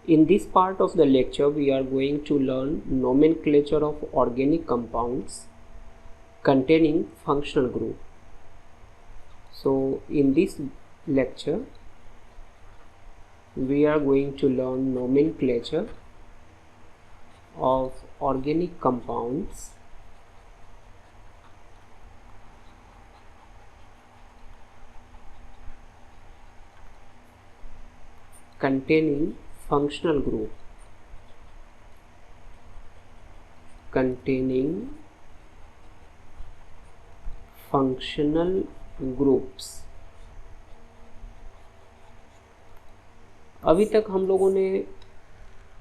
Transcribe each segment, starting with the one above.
In this part of the lecture, we are going to learn nomenclature of organic compounds containing functional group. So in this lecture, we are going to learn nomenclature of organic compounds containing functional group. Functional groups. अभी तक हम लोगों ने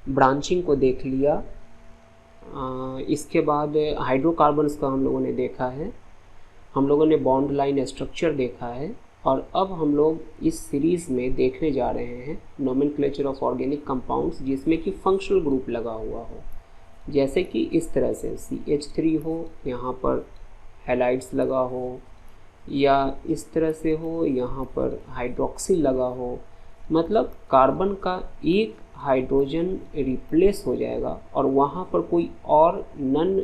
branching को देख लिया, इसके बाद हाइड्रोकार्बन्स का हम लोगों ने देखा है, हम लोगों ने बॉन्ड लाइन स्ट्रक्चर देखा है, और अब हम लोग इस सीरीज़ में देखने जा रहे हैं नोमेनक्लेचर ऑफ ऑर्गेनिक कंपाउंड्स जिसमें कि फंक्शनल ग्रुप लगा हुआ हो, जैसे कि इस तरह से CH3 हो, यहाँ पर हैलाइड्स लगा हो, या इस तरह से हो, यहाँ पर हाइड्रोक्सिल लगा हो, मतलब कार्बन का एक हाइड्रोजन रिप्लेस हो जाएगा और वहाँ पर कोई और नन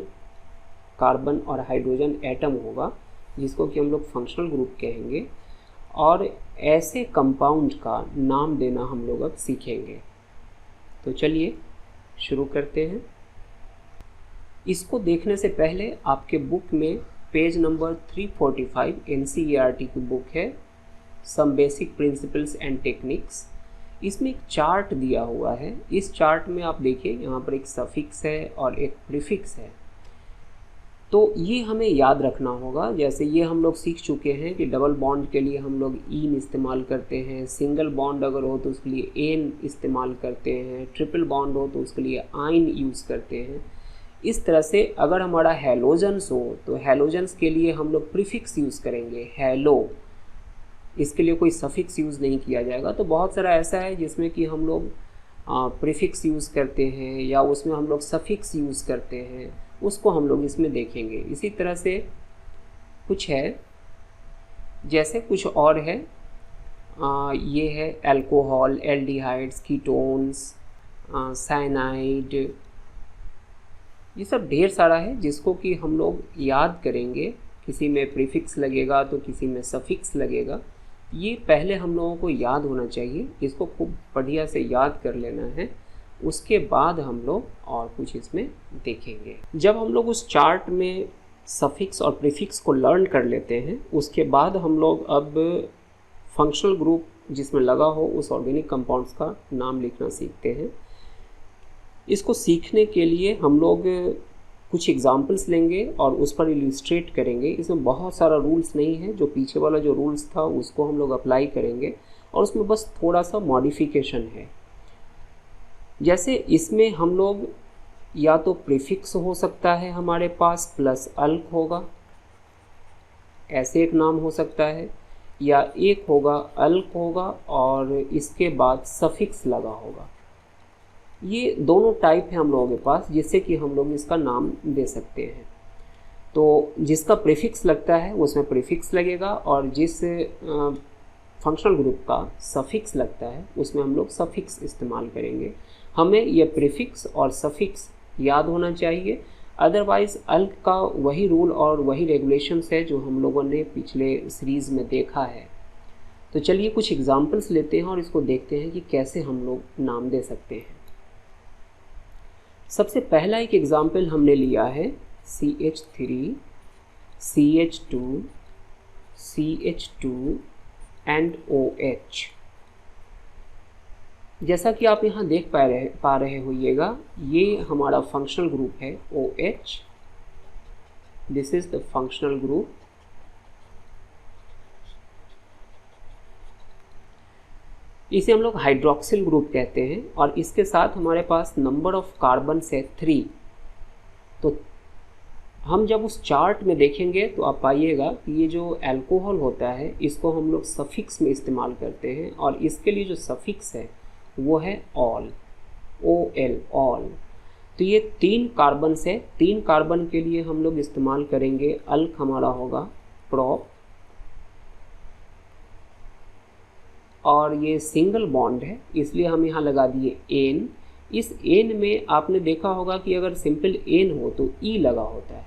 कार्बन और हाइड्रोजन एटम होगा जिसको कि हम लोग फंक्शनल ग्रुप कहेंगे, और ऐसे कंपाउंड का नाम देना हम लोग अब सीखेंगे। तो चलिए शुरू करते हैं। इसको देखने से पहले आपके बुक में पेज नंबर 345 NCERT की बुक है, some basic principles and techniques. इसमें एक चार्ट दिया हुआ है। इस चार्ट में आप देखिए, यहाँ पर एक सफिक्स है और एक प्रीफिक्स है। तो ये हमें याद रखना होगा। जैसे ये हम लोग सीख चुके हैं कि डबल बॉन्ड के लिए हम लोग इन इस्तेमाल करते हैं, सिंगल बॉन्ड अगर हो तो उसके लिए एन इस्तेमाल करते हैं, ट्रिपल बॉन्ड हो तो उसके लिए आइन यूज़ करते हैं। इस तरह से अगर हमारा हैलोजन्स हो तो हैलोजन्स के लिए हम लोग प्रीफिक्स यूज़ करेंगे, हैलो, इसके लिए कोई सफिक्स यूज़ नहीं किया जाएगा। तो बहुत सारा ऐसा है जिसमें कि हम लोग प्रीफिक्स यूज़ करते हैं या उसमें हम लोग सफिक्स यूज़ करते हैं, उसको हम लोग इसमें देखेंगे। इसी तरह से कुछ है, जैसे कुछ और है, ये है अल्कोहल, एल्डिहाइड्स, कीटोन्स, साइनाइड, ये सब ढेर सारा है जिसको कि हम लोग याद करेंगे। किसी में प्रीफिक्स लगेगा तो किसी में सफिक्स लगेगा। ये पहले हम लोगों को याद होना चाहिए, इसको खूब बढ़िया से याद कर लेना है। उसके बाद हम लोग और कुछ इसमें देखेंगे। जब हम लोग उस चार्ट में सफिक्स और प्रीफिक्स को लर्न कर लेते हैं, उसके बाद हम लोग अब फंक्शनल ग्रुप जिसमें लगा हो उस ऑर्गेनिक कंपाउंड्स का नाम लिखना सीखते हैं। इसको सीखने के लिए हम लोग कुछ एग्जाम्पल्स लेंगे और उस पर इलिस्ट्रेट करेंगे। इसमें बहुत सारा रूल्स नहीं है, जो पीछे वाला जो रूल्स था उसको हम लोग अप्लाई करेंगे और उसमें बस थोड़ा सा मॉडिफिकेशन है। जैसे इसमें हम लोग या तो प्रीफिक्स हो सकता है हमारे पास प्लस अल्क होगा, ऐसे एक नाम हो सकता है, या एक होगा अल्क होगा और इसके बाद सफिक्स लगा होगा। ये दोनों टाइप है हम लोगों के पास जिससे कि हम लोग इसका नाम दे सकते हैं। तो जिसका प्रीफिक्स लगता है उसमें प्रीफिक्स लगेगा और जिस फंक्शनल ग्रुप का सफिक्स लगता है उसमें हम लोग सफिक्स इस्तेमाल करेंगे। हमें ये प्रीफिक्स और सफिक्स याद होना चाहिए, अदरवाइज़ अल्क का वही रूल और वही रेगुलेशंस है जो हम लोगों ने पिछले सीरीज़ में देखा है। तो चलिए कुछ एग्जांपल्स लेते हैं और इसको देखते हैं कि कैसे हम लोग नाम दे सकते हैं। सबसे पहला एक एग्जाम्पल हमने लिया है CH3, CH2, CH2 and OH। जैसा कि आप यहाँ देख पा रहे होइएगा, ये हमारा फंक्शनल ग्रुप है OH। This is the functional group. इसे हम लोग हाइड्रोक्सिल ग्रुप कहते हैं और इसके साथ हमारे पास नंबर ऑफ कार्बन्स है 3। तो हम जब उस चार्ट में देखेंगे तो आप पाइएगा कि ये जो अल्कोहल होता है इसको हम लोग सफिक्स में इस्तेमाल करते हैं और इसके लिए जो सफिक्स है वो है ऑल, OL, ऑल। तो ये 3 कार्बन्स है, 3 कार्बन के लिए हम लोग इस्तेमाल करेंगे अल्क, हमारा होगा प्रोप, और ये सिंगल बॉन्ड है, इसलिए हम यहाँ लगा दिए एन। इस एन में आपने देखा होगा कि अगर सिंपल एन हो तो ई लगा होता है।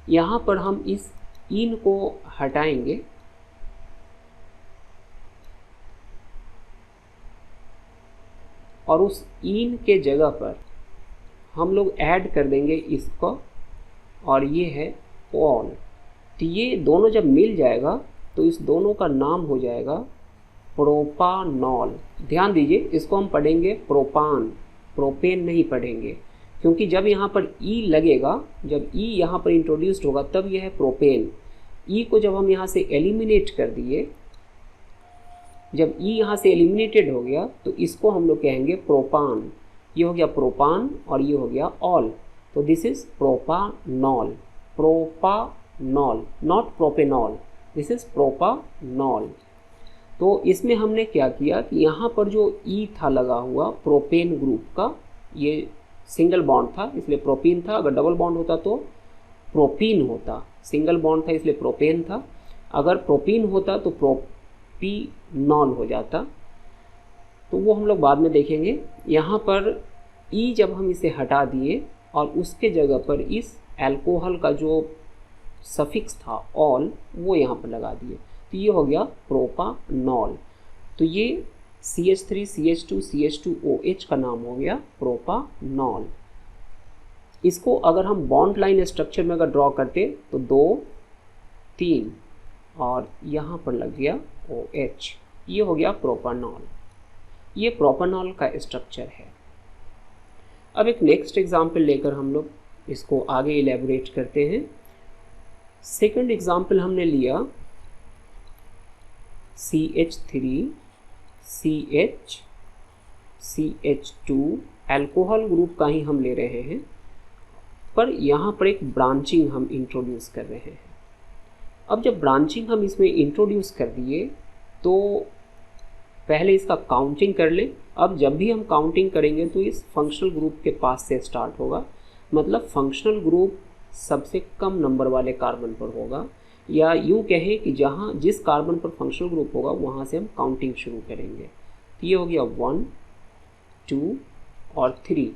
यहाँ पर हम इस इन को हटाएंगे और उस इन के जगह पर हम लोग ऐड कर देंगे इसको, और ये है ऑल। तो ये दोनों जब मिल जाएगा तो इस दोनों का नाम हो जाएगा प्रोपानॉल। ध्यान दीजिए, इसको हम पढ़ेंगे प्रोपान, प्रोपेन नहीं पढ़ेंगे, क्योंकि जब यहाँ पर ई लगेगा, जब ई यहाँ पर इंट्रोड्यूस्ड होगा तब यह है प्रोपेन। ई को जब हम यहाँ से एलिमिनेट कर दिए, जब ई यहाँ से एलिमिनेटेड हो गया तो इसको हम लोग कहेंगे प्रोपान। ये हो गया प्रोपान और ये हो गया ऑल। तो this is propanol, propanol, not propenol, this is propanol. तो इसमें हमने क्या किया कि यहाँ पर जो ई था लगा हुआ प्रोपेन ग्रुप का, ये सिंगल बॉन्ड था इसलिए प्रोपीन था। अगर डबल बॉन्ड होता तो प्रोपीन होता, सिंगल बॉन्ड था इसलिए प्रोपेन था। अगर प्रोपीन होता तो प्रोपीनॉल हो जाता, तो वो हम लोग बाद में देखेंगे। यहाँ पर ई जब हम इसे हटा दिए और उसके जगह पर इस अल्कोहल का जो सफिक्स था ऑल, वो यहाँ पर लगा दिए, तो ये हो गया प्रोपानॉल। तो ये CH3 CH2 CH2OH का नाम हो गया प्रोपानॉल। इसको अगर हम बॉन्ड लाइन स्ट्रक्चर में अगर ड्रॉ करते तो 2 3 और यहाँ पर लग गया OH, ये हो गया प्रोपानॉल। ये प्रोपानॉल का स्ट्रक्चर है। अब एक नेक्स्ट एग्जाम्पल लेकर हम लोग इसको आगे इलेबोरेट करते हैं। सेकंड एग्जाम्पल हमने लिया CH3 CH CH2, alcohol group का ही हम ले रहे हैं, पर यहाँ पर एक ब्रांचिंग हम इंट्रोड्यूस कर रहे हैं। अब जब ब्रांचिंग हम इसमें इंट्रोड्यूस कर दिए तो पहले इसका काउंटिंग कर लें। अब जब भी हम काउंटिंग करेंगे तो इस फंक्शनल ग्रुप के पास से स्टार्ट होगा, मतलब फंक्शनल ग्रुप सबसे कम नंबर वाले कार्बन पर होगा, या यूँ कहें कि जहाँ जिस कार्बन पर फंक्शनल ग्रुप होगा वहाँ से हम काउंटिंग शुरू करेंगे। तो ये हो गया 1 2 और 3।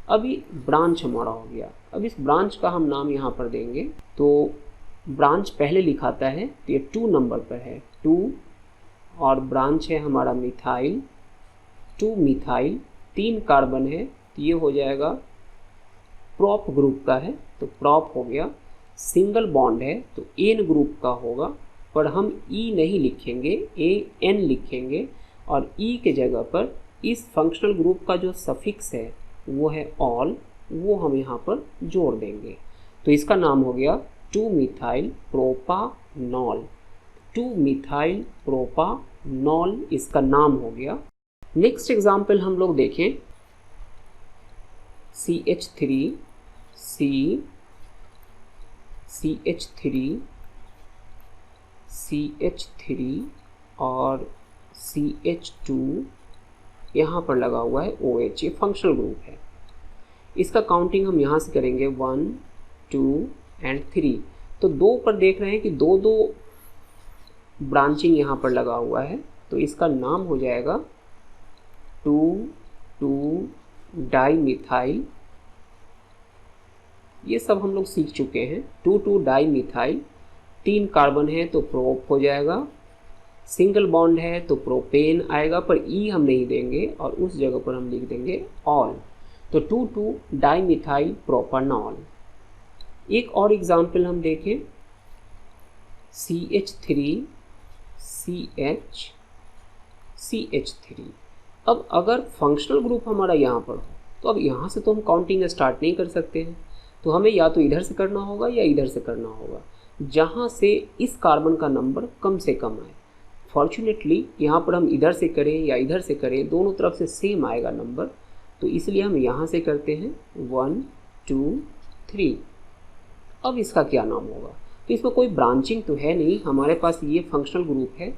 अभी ब्रांच हमारा हो गया। अब इस ब्रांच का हम नाम यहाँ पर देंगे, तो ब्रांच पहले लिखाता है तो ये 2 नंबर पर है 2, और ब्रांच है हमारा मिथाइल, 2 मिथाइल, 3 कार्बन है तो ये हो जाएगा प्रॉप ग्रुप का है, तो प्रॉप हो गया। सिंगल बॉन्ड है तो एन ग्रुप का होगा, पर हम ई नहीं लिखेंगे, AN लिखेंगे, और ई के जगह पर इस फंक्शनल ग्रुप का जो सफिक्स है वो है ऑल, वो हम यहाँ पर जोड़ देंगे। तो इसका नाम हो गया 2 मिथाइल प्रोपानॉल, 2 मिथाइल प्रोपानॉल इसका नाम हो गया। नेक्स्ट एग्जाम्पल हम लोग देखें CH3 CH3 CH3 और CH2, यहाँ पर लगा हुआ है OH, ये फंक्शनल ग्रुप है। इसका काउंटिंग हम यहाँ से करेंगे 1 2 एंड 3। तो 2 पर देख रहे हैं कि 2 ब्रांचिंग यहाँ पर लगा हुआ है, तो इसका नाम हो जाएगा 2 डाइमिथाइल। ये सब हम लोग सीख चुके हैं। 2 डाइमिथाइल, 3 कार्बन है तो प्रोप हो जाएगा, सिंगल बॉन्ड है तो प्रोपेन आएगा, पर ई हम नहीं देंगे और उस जगह पर हम लिख देंगे ऑल। तो 2 डाइमिथाइल प्रोपानॉल। एक और एग्जाम्पल हम देखें CH3 CH3। अब अगर फंक्शनल ग्रुप हमारा यहाँ पर हो तो अब यहाँ से तो हम काउंटिंग स्टार्ट नहीं कर सकते हैं, तो हमें या तो इधर से करना होगा या इधर से करना होगा, जहाँ से इस कार्बन का नंबर कम से कम आए। फॉर्चुनेटली यहाँ पर हम इधर से करें या इधर से करें, दोनों तरफ से सेम आएगा नंबर, तो इसलिए हम यहाँ से करते हैं 1 2 3। अब इसका क्या नाम होगा? तो इसमें कोई ब्रांचिंग तो है नहीं, हमारे पास ये फंक्शनल ग्रुप है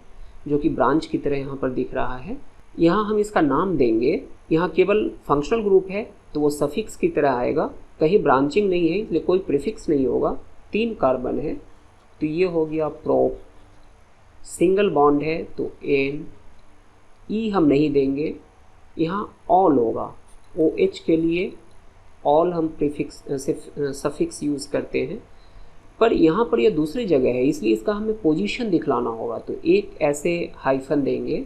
जो कि ब्रांच की तरह यहाँ पर दिख रहा है। यहाँ हम इसका नाम देंगे, यहाँ केवल फंक्शनल ग्रुप है तो वो सफिक्स की तरह आएगा, कहीं ब्रांचिंग नहीं है इसलिए कोई प्रीफिक्स नहीं होगा। 3 कार्बन है तो ये हो गया प्रोप, सिंगल बॉन्ड है तो एन, ई हम नहीं देंगे, यहाँ ऑल होगा। OH के लिए ऑल हम प्रीफिक्स सफिक्स यूज़ करते हैं, पर यहाँ पर यह दूसरी जगह है, इसलिए इसका हमें पोजीशन दिखलाना होगा। तो एक ऐसे हाइफन देंगे,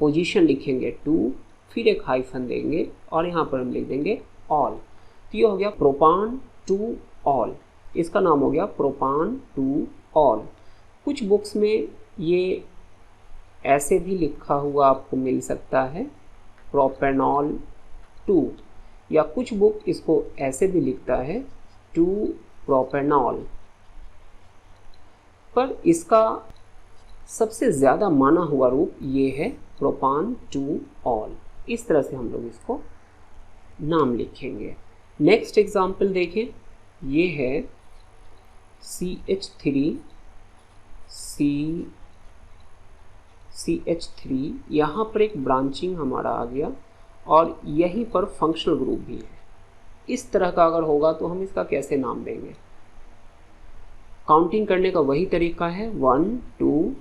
पोजीशन लिखेंगे 2, फिर एक हाइफन देंगे और यहाँ पर हम लिख देंगे ऑल। तो ये हो गया प्रोपान टू ऑल, इसका नाम हो गया प्रोपान टू ऑल। कुछ बुक्स में ये ऐसे भी लिखा हुआ आपको मिल सकता है, प्रोपेनॉल 2, या कुछ बुक इसको ऐसे भी लिखता है 2 प्रोपेनॉल। पर इसका सबसे ज़्यादा माना हुआ रूप ये है प्रोपान टू ऑल। इस तरह से हम लोग इसको नाम लिखेंगे। नेक्स्ट एग्जाम्पल देखें, ये है CH3, यहाँ पर एक ब्रांचिंग हमारा आ गया और यहीं पर फंक्शनल ग्रुप भी है। इस तरह का अगर होगा तो हम इसका कैसे नाम देंगे? काउंटिंग करने का वही तरीका है, 1 2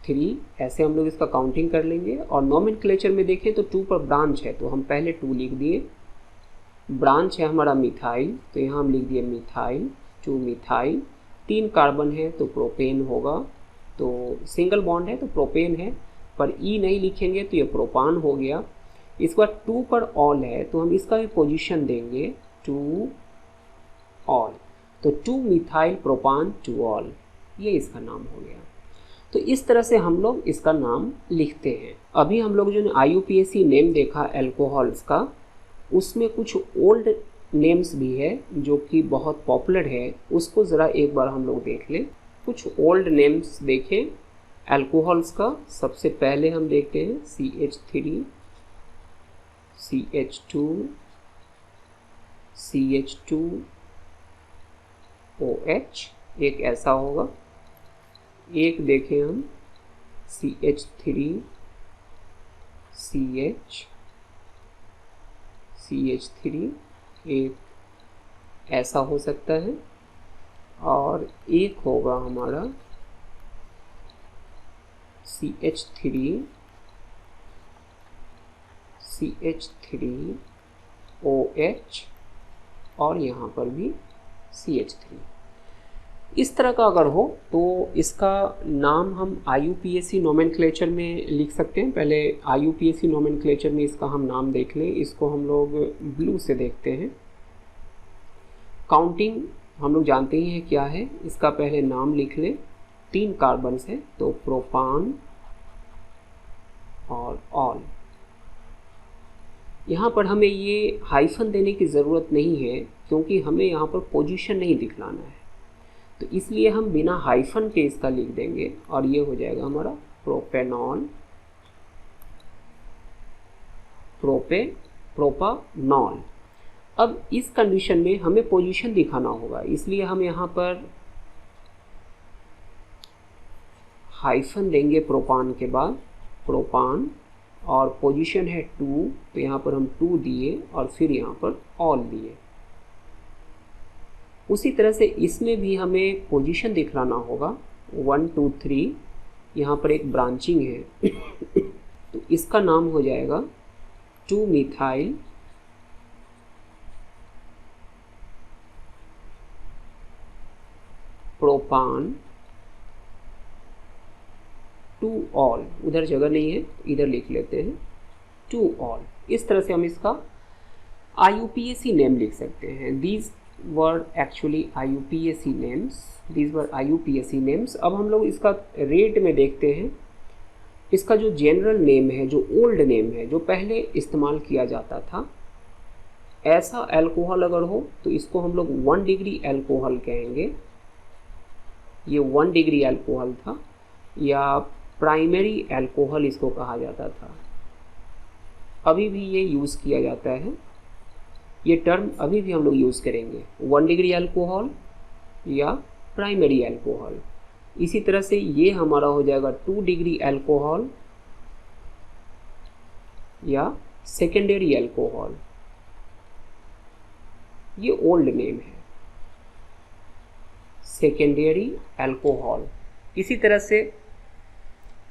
3, ऐसे हम लोग इसका काउंटिंग कर लेंगे। और नोमेनक्लेचर में देखें तो 2 पर ब्रांच है, तो हम पहले 2 लिख दिए। ब्रांच है हमारा मिथाइल, तो यहाँ हम लिख दिए मिथाइल, 2 मिथाइल। 3 कार्बन है तो प्रोपेन होगा, तो सिंगल बॉन्ड है तो प्रोपेन है, पर ई नहीं लिखेंगे तो ये प्रोपान हो गया। इसके बाद 2 पर ऑल है तो हम इसका भी पोजीशन देंगे 2 ऑल, तो 2 मिथाइल प्रोपान 2 ऑल, ये इसका नाम हो गया। तो इस तरह से हम लोग इसका नाम लिखते हैं। अभी हम लोग जो IUPAC नेम देखा एल्कोहल्स का, उसमें कुछ ओल्ड नेम्स भी है जो कि बहुत पॉपुलर है, उसको ज़रा एक बार हम लोग देख लें। कुछ ओल्ड नेम्स देखें एल्कोहल्स का। सबसे पहले हम देखते हैं CH3, CH2, CH2, OH, एक ऐसा होगा। एक देखें हम CH3, CH, CH3, एक ऐसा हो सकता है। और एक होगा हमारा CH3, CH3, OH, और यहाँ पर भी CH3। इस तरह का अगर हो तो इसका नाम हम IUPAC नोमेनक्लेचर में लिख सकते हैं। पहले IUPAC नोमेनक्लेचर में इसका हम नाम देख लें। इसको हम लोग ब्लू से देखते हैं। काउंटिंग हम लोग जानते ही हैं क्या है, इसका पहले नाम लिख लें। 3 कार्बन है तो प्रोपान और ऑल। यहाँ पर हमें ये हाइफन देने की ज़रूरत नहीं है, क्योंकि हमें यहाँ पर पोजीशन नहीं दिखलाना है, तो इसलिए हम बिना हाइफन के इसका लिख देंगे और ये हो जाएगा हमारा प्रोपेनॉल, प्रोपानॉल। अब इस कंडीशन में हमें पोजीशन दिखाना होगा, इसलिए हम यहाँ पर हाइफन देंगे प्रोपान के बाद, प्रोपान, और पोजीशन है 2, तो यहाँ पर हम 2 दिए और फिर यहाँ पर ऑल दिए। उसी तरह से इसमें भी हमें पोजीशन दिखलाना होगा, 1 2 3, यहाँ पर एक ब्रांचिंग है तो इसका नाम हो जाएगा 2 मिथाइल प्रोपान 2 ऑल। उधर जगह नहीं है, इधर लिख लेते हैं 2 ऑल। इस तरह से हम इसका IUPAC नेम लिख सकते हैं। These were actually IUPAC names. These were IUPAC names. अब हम लोग इसका रेट में देखते हैं। इसका जो जनरल नेम है, जो ओल्ड नेम है, जो पहले इस्तेमाल किया जाता था, ऐसा अल्कोहल अगर हो तो इसको हम लोग 1 डिग्री अल्कोहल कहेंगे। ये 1 डिग्री अल्कोहल था, या प्राइमरी अल्कोहल इसको कहा जाता था। अभी भी ये यूज़ किया जाता है, ये टर्म अभी भी हम लोग यूज़ करेंगे, 1 डिग्री अल्कोहल या प्राइमरी अल्कोहल। इसी तरह से ये हमारा हो जाएगा 2 डिग्री अल्कोहल या सेकेंडरी अल्कोहल। ये ओल्ड नेम है, सेकेंडरी अल्कोहल। इसी तरह से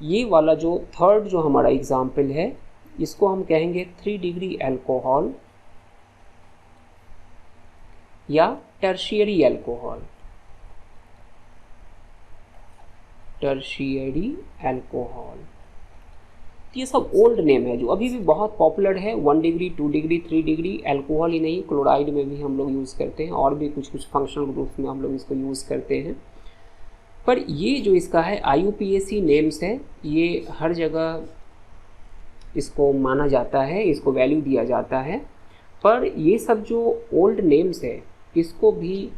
ये वाला जो थर्ड जो हमारा एग्जाम्पल है, इसको हम कहेंगे 3 डिग्री एल्कोहल या टर्शियरी एल्कोहल, टर्शियरी एल्कोहल। ये सब ओल्ड नेम है जो अभी भी बहुत पॉपुलर है। 1 डिग्री, 2 डिग्री, 3 डिग्री एल्कोहल ही नहीं, क्लोराइड में भी हम लोग यूज़ करते हैं और भी कुछ कुछ फंक्शनल ग्रुप्स में हम लोग इसको यूज़ करते हैं। पर ये जो इसका है IUPAC नेम्स है, ये हर जगह इसको माना जाता है, इसको वैल्यू दिया जाता है। पर ये सब जो ओल्ड नेम्स है इसको भी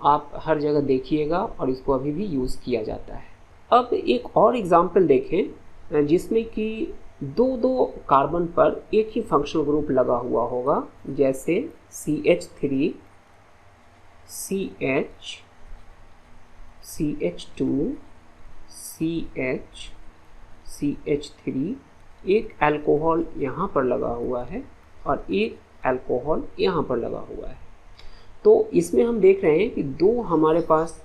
आप हर जगह देखिएगा और इसको अभी भी यूज़ किया जाता है। अब एक और एग्जाम्पल देखें जिसमें कि दो कार्बन पर एक ही फंक्शनल ग्रुप लगा हुआ होगा, जैसे CH3, CH, CH2, CH, CH3, एक अल्कोहल यहाँ पर लगा हुआ है और एक अल्कोहल यहाँ पर लगा हुआ है। तो इसमें हम देख रहे हैं कि दो हमारे पास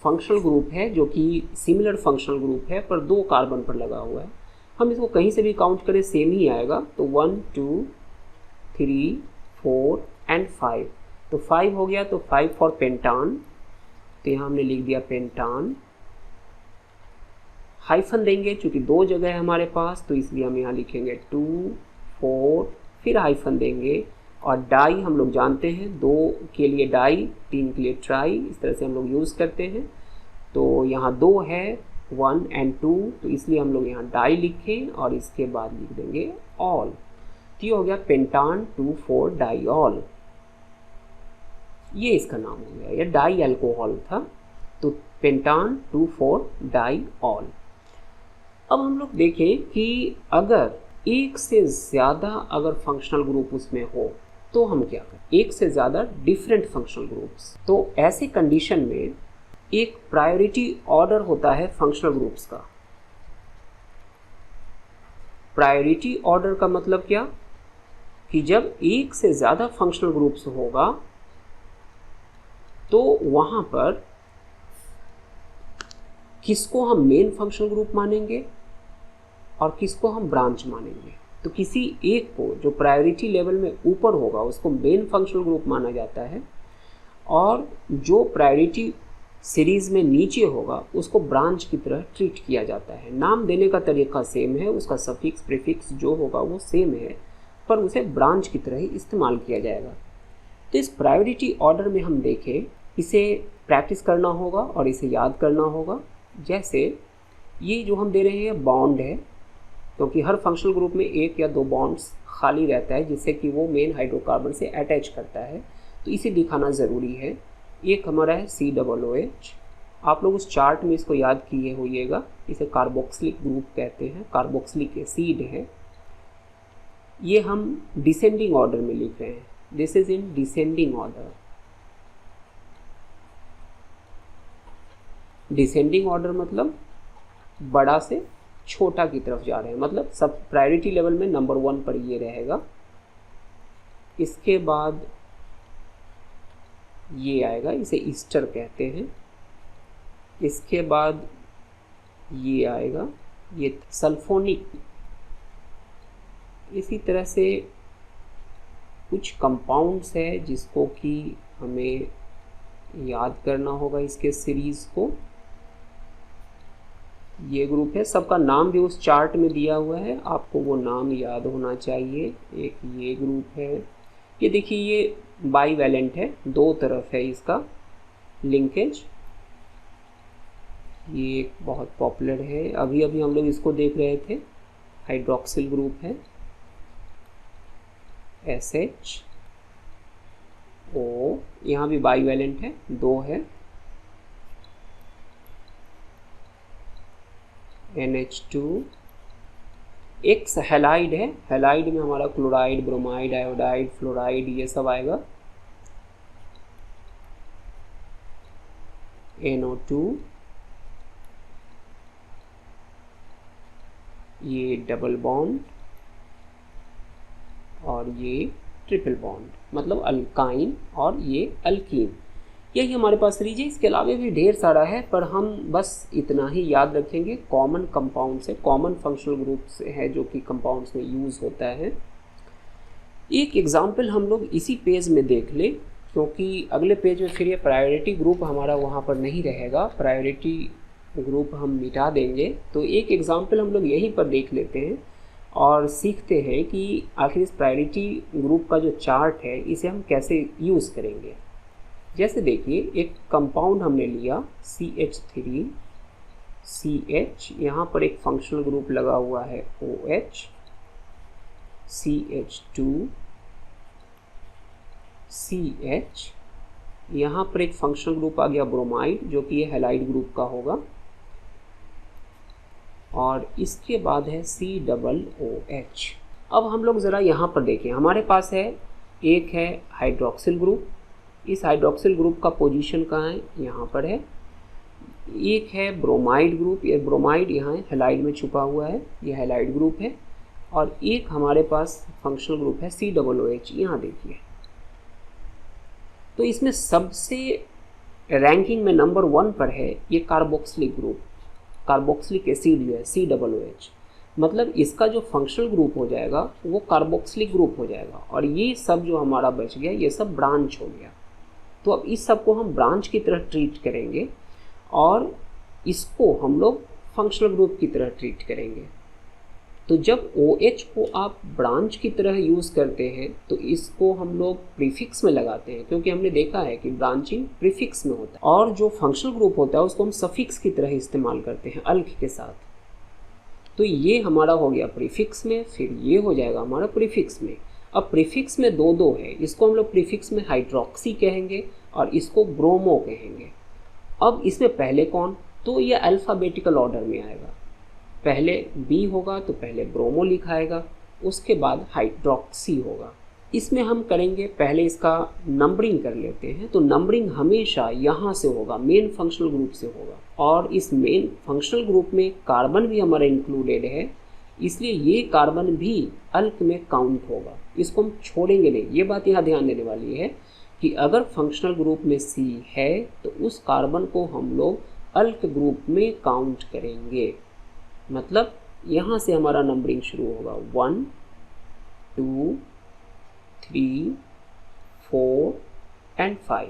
फंक्शनल ग्रुप है जो कि सिमिलर फंक्शनल ग्रुप है पर 2 कार्बन पर लगा हुआ है। हम इसको कहीं से भी काउंट करें सेम ही आएगा, तो 1 2 3 4 एंड 5, तो 5 हो गया, तो 5 फॉर पेंटान, तो यहाँ हमने लिख दिया पेंटान। हाइफन देंगे क्योंकि 2 जगह है हमारे पास, तो इसलिए हम यहाँ लिखेंगे 2 4, फिर हाइफन देंगे। और डाई हम लोग जानते हैं, 2 के लिए डाई, 3 के लिए ट्राई, इस तरह से हम लोग यूज़ करते हैं। तो यहाँ 2 है, 1 एंड 2, तो इसलिए हम लोग यहाँ डाई लिखें और इसके बाद लिख देंगे ऑल। तो ये हो गया पेंटान 2,4 डाईऑल, ये इसका नाम हो गया। ये डाई अल्कोहल था, तो पेंटान 2,4 डाईऑल। अब हम लोग देखें कि अगर एक से ज़्यादा अगर फंक्शनल ग्रुप उसमें हो तो हम क्या करें, एक से ज़्यादा डिफरेंट फंक्शनल ग्रुप्स। तो ऐसे कंडीशन में एक प्रायोरिटी ऑर्डर होता है फंक्शनल ग्रुप्स का। प्रायोरिटी ऑर्डर का मतलब क्या, कि जब एक से ज़्यादा फंक्शनल ग्रुप्स होगा तो वहाँ पर किसको हम मेन फंक्शनल ग्रुप मानेंगे और किसको हम ब्रांच मानेंगे। तो किसी एक को जो प्रायोरिटी लेवल में ऊपर होगा उसको मेन फंक्शनल ग्रुप माना जाता है, और जो प्रायोरिटी सीरीज़ में नीचे होगा उसको ब्रांच की तरह ट्रीट किया जाता है। नाम देने का तरीका सेम है, उसका सफिक्स प्रीफिक्स जो होगा वो सेम है, पर उसे ब्रांच की तरह ही इस्तेमाल किया जाएगा। तो इस प्रायोरिटी ऑर्डर में हम देखें, इसे प्रैक्टिस करना होगा और इसे याद करना होगा। जैसे ये जो हम दे रहे हैं बॉन्ड है, क्योंकि हर फंक्शनल ग्रुप में 1 या 2 बॉन्ड्स खाली रहता है जिससे कि वो मेन हाइड्रोकार्बन से अटैच करता है, तो इसे दिखाना ज़रूरी है। एक हमारा है COOH, आप लोग उस चार्ट में इसको याद किए होइएगा, इसे कार्बोक्सिलिक ग्रुप कहते हैं, कार्बोक्सिलिक एसिड है। ये हम डिसेंडिंग ऑर्डर में लिख रहे हैं, this is in descending order. Descending order मतलब बड़ा से छोटा की तरफ जा रहे हैं, मतलब सब प्रायोरिटी लेवल में नंबर 1 पर ये रहेगा। इसके बाद ये आएगा, इसे ईस्टर कहते हैं। इसके बाद ये आएगा, ये सल्फोनिक। इसी तरह से कुछ कंपाउंड्स है जिसको कि हमें याद करना होगा इसके सीरीज़ को। ये ग्रुप है, सबका नाम भी उस चार्ट में दिया हुआ है, आपको वो नाम याद होना चाहिए। एक ये ग्रुप है, ये देखिए ये बाईवैलेंट है, 2 तरफ है इसका लिंकेज। ये एक बहुत पॉपुलर है, अभी अभी हम लोग इसको देख रहे थे, हाइड्रोक्सिल ग्रुप है SH O, यहाँ भी बाईवैलेंट है, 2 है। NH2, X हैलाइड है, हैलाइड में हमारा क्लोराइड, ब्रोमाइड, आयोडाइड, फ्लोराइड ये सब आएगा। NO2, ये डबल बॉन्ड और ये ट्रिपल बॉन्ड, मतलब अल्काइन और ये अल्कीन। यही हमारे पास सीरीज है। इसके अलावा भी ढेर सारा है, पर हम बस इतना ही याद रखेंगे। कॉमन कंपाउंड से, कॉमन फंक्शनल ग्रुप से है जो कि कंपाउंड्स में यूज़ होता है। एक एग्जाम्पल हम लोग इसी पेज में देख लें, क्योंकि अगले पेज में फिर ये प्रायोरिटी ग्रुप हमारा वहाँ पर नहीं रहेगा, प्रायोरिटी ग्रुप हम मिटा देंगे। तो एक एग्जाम्पल हम लोग यहीं पर देख लेते हैं और सीखते हैं कि आखिर इस प्रायोरिटी ग्रुप का जो चार्ट है इसे हम कैसे यूज़ करेंगे। जैसे देखिए, एक कंपाउंड हमने लिया CH3, CH, यहाँ पर एक फंक्शनल ग्रुप लगा हुआ है OH, CH2, CH, यहाँ पर एक फंक्शनल ग्रुप आ गया ब्रोमाइड, जो कि ये हैलाइड ग्रुप का होगा, और इसके बाद है COOH। अब हम लोग ज़रा यहाँ पर देखें, हमारे पास है एक है हाइड्रोक्सिल ग्रुप। इस हाइड्रोक्सिल ग्रुप का पोजीशन कहाँ है? यहाँ पर है। एक है ब्रोमाइड ग्रुप, ये ब्रोमाइड यहाँ हैलाइड में छुपा हुआ है, ये हैलाइड ग्रुप है। और एक हमारे पास फंक्शनल ग्रुप है COOH, यहाँ देखिए। तो इसमें सबसे रैंकिंग में नंबर 1 पर है ये कार्बोक्सिलिक ग्रुप, कार्बोक्सिलिक एसिड जो है COOH। मतलब इसका जो फंक्शनल ग्रुप हो जाएगा वो कार्बोक्सिलिक ग्रुप हो जाएगा, और ये सब जो हमारा बच गया ये सब ब्रांच हो गया। तो अब इस सब को हम ब्रांच की तरह ट्रीट करेंगे और इसको हम लोग फंक्शनल ग्रुप की तरह ट्रीट करेंगे। तो जब OH को आप ब्रांच की तरह यूज़ करते हैं तो इसको हम लोग प्रीफिक्स में लगाते हैं, क्योंकि हमने देखा है कि ब्रांचिंग प्रीफिक्स में होता है, और जो फंक्शनल ग्रुप होता है उसको हम सफिक्स की तरह इस्तेमाल करते हैं अल्क के साथ। तो ये हमारा हो गया प्रीफिक्स में, फिर ये हो जाएगा हमारा प्रीफिक्स में। अब प्रीफिक्स में दो है, इसको हम लोग प्रीफिक्स में हाइड्रोक्सी कहेंगे और इसको ब्रोमो कहेंगे। अब इसमें पहले कौन? तो ये अल्फ़ाबेटिकल ऑर्डर में आएगा। पहले B होगा तो पहले ब्रोमो लिखाएगा, उसके बाद हाइड्रोक्सी होगा। इसमें हम करेंगे, पहले इसका नंबरिंग कर लेते हैं। तो नंबरिंग हमेशा यहाँ से होगा, मेन फंक्शनल ग्रुप से होगा, और इस मेन फंक्शनल ग्रुप में कार्बन भी हमारा इंक्लूडेड है, इसलिए ये कार्बन भी अल्क में काउंट होगा, इसको हम छोड़ेंगे नहीं। ये बात यहाँ ध्यान देने वाली है कि अगर फंक्शनल ग्रुप में C है तो उस कार्बन को हम लोग अल्क ग्रुप में काउंट करेंगे। मतलब यहाँ से हमारा नंबरिंग शुरू होगा 1 2 3 4 एंड 5,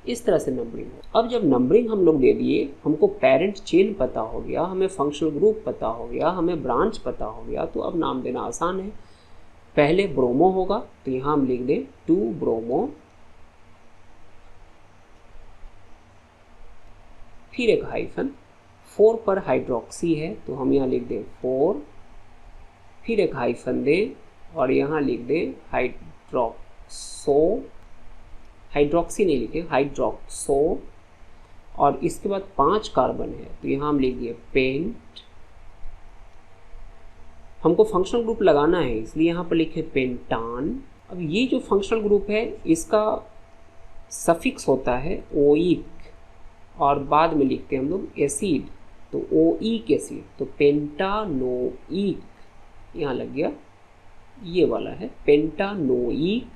इस तरह से नंबरिंग हो। अब जब नंबरिंग हम लोग दे दिए, हमको पेरेंट चेन पता हो गया, हमें फंक्शनल ग्रुप पता हो गया, हमें ब्रांच पता हो गया, तो अब नाम देना आसान है। पहले ब्रोमो होगा तो यहाँ हम लिख दें 2 ब्रोमो, फिर एक हाइफन, 4 पर हाइड्रोक्सी है तो हम यहाँ लिख दें 4, फिर एक हाइफन दें और यहाँ लिख दें हाइड्रोक्सो, हाइड्रोक्सी नहीं लिखे, हाइड्रोक्सो, और इसके बाद 5 कार्बन है तो यहाँ हम लिख दिए पेंट। हमको फंक्शनल ग्रुप लगाना है इसलिए यहाँ पर लिखे पेंटान। अब ये जो फंक्शनल ग्रुप है इसका सफिक्स होता है ओइक, और बाद में लिखते हैं हम लोग एसिड, तो ओइक एसिड, तो पेंटानोइक यहाँ लग गया, ये वाला है पेंटानोइक,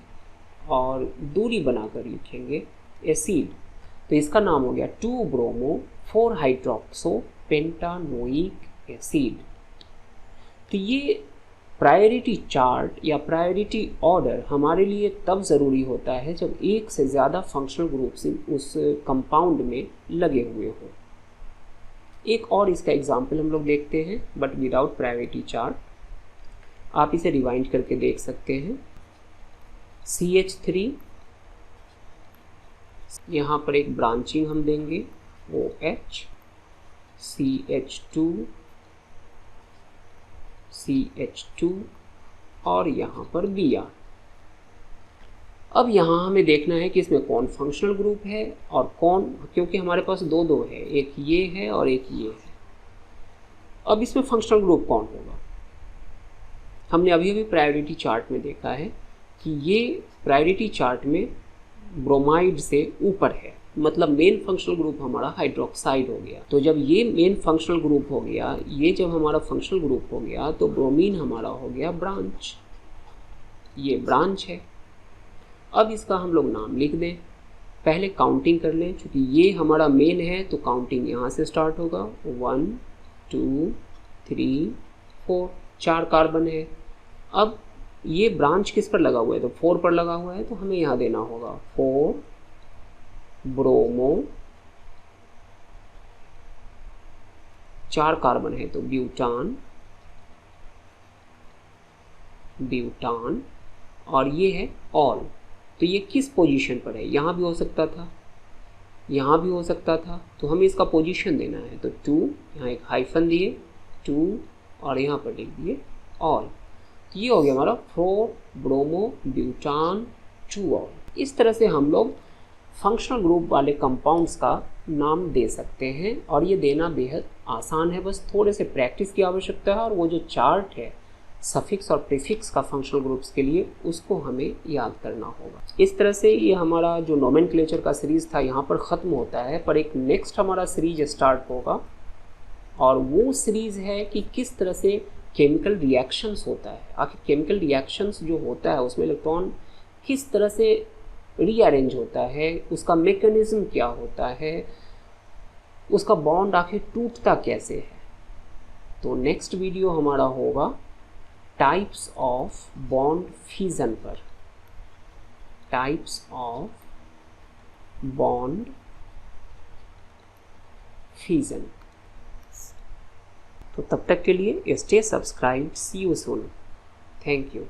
और दूरी बनाकर लिखेंगे एसिड, तो इसका नाम हो गया 2 ब्रोमो 4 हाइड्रोक्सो पेंटानोइक एसिड। तो ये प्रायोरिटी चार्ट या प्रायोरिटी ऑर्डर हमारे लिए तब ज़रूरी होता है जब एक से ज़्यादा फंक्शनल ग्रुप्स उस कंपाउंड में लगे हुए हों। एक और इसका एग्जाम्पल हम लोग देखते हैं, बट विदाउट प्रायोरिटी चार्ट। आप इसे रिवाइंड करके देख सकते हैं। CH3, यहाँ पर एक ब्रांचिंग हम देंगे OH, CH2, CH2, और यहाँ पर Br। अब यहाँ हमें देखना है कि इसमें कौन फंक्शनल ग्रुप है और कौन, क्योंकि हमारे पास दो है, एक ये है और एक ये है। अब इसमें फंक्शनल ग्रुप कौन होगा? हमने अभी अभी प्रायोरिटी चार्ट में देखा है कि ये प्रायोरिटी चार्ट में ब्रोमाइड से ऊपर है, मतलब मेन फंक्शनल ग्रुप हमारा हाइड्रोक्साइड हो गया। तो जब ये मेन फंक्शनल ग्रुप हो गया, ये जब हमारा फंक्शनल ग्रुप हो गया, तो ब्रोमीन हमारा हो गया ब्रांच, ये ब्रांच है। अब इसका हम लोग नाम लिख दें, पहले काउंटिंग कर लें, क्योंकि ये हमारा मेन है तो काउंटिंग यहाँ से स्टार्ट होगा। 1 2 3 4, 4 कार्बन है। अब ये ब्रांच किस पर लगा हुआ है, तो 4 पर लगा हुआ है, तो हमें यहाँ देना होगा 4 ब्रोमो, 4 कार्बन है तो ब्यूटान, ब्यूटान, और ये है ऑल। तो ये किस पोजीशन पर है, यहाँ भी हो सकता था, यहाँ भी हो सकता था, तो हमें इसका पोजीशन देना है। तो 2, यहाँ एक हाइफन दिए 2, और यहाँ पर लिख दिए ऑल। तो ये हो गया हमारा 4 ब्रोमो ब्यूटान 2 ऑल। इस तरह से हम लोग फंक्शनल ग्रुप वाले कंपाउंड्स का नाम दे सकते हैं, और ये देना बेहद आसान है, बस थोड़े से प्रैक्टिस की आवश्यकता है। और वो जो चार्ट है सफिक्स और प्रीफिक्स का फंक्शनल ग्रुप्स के लिए, उसको हमें याद करना होगा। इस तरह से ये हमारा जो नोमेनक्लेचर का सीरीज़ था यहाँ पर ख़त्म होता है, पर एक नेक्स्ट हमारा सीरीज स्टार्ट होगा, और वो सीरीज़ है कि किस तरह से केमिकल रिएक्शंस होता है। आखिर केमिकल रिएक्शंस जो होता है उसमें इलेक्ट्रॉन किस तरह से रीअरेंज होता है, उसका मैकेनिज्म क्या होता है, उसका बॉन्ड आखिर टूटता कैसे है। तो नेक्स्ट वीडियो हमारा होगा टाइप्स ऑफ बॉन्ड फ्यूजन पर, टाइप्स ऑफ बॉन्ड फ्यूजन। तो तब तक के लिए stay subscribe, see you soon, thank you.